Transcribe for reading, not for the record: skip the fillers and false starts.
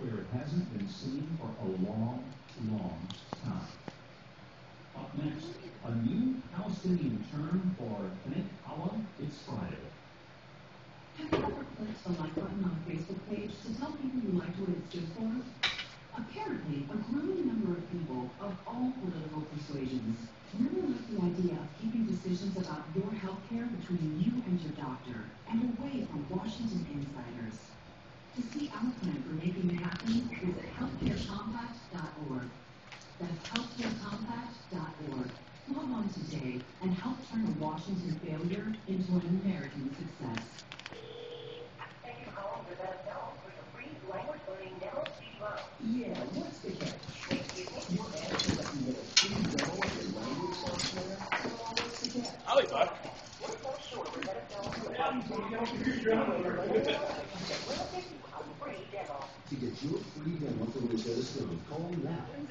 where it hasn't been seen for a long, long time. Up next, a new Palestinian term for Bnei Allah. It's Friday. Have you ever clicked the like button on a Facebook page to tell people you liked what it stood for? Apparently, a growing number of people of all political persuasions really like the idea of keeping decisions about your health care between you and your doctor and away from Washington insiders. To see our plan for making it happen, visit healthcarecompact.org. That's healthcarecompact.org. Log on today and help turn a Washington failure into an American success. Thank you for calling the best demo for the free language learning demo CD-ROM. Yeah, what's the catch? Excuse me? You're asking that you get a free demo of your language software? Well, what's the catch? Alibaba. We're so sure the best demo for the free demo. To get your free demo for Rosetta Stone, call now.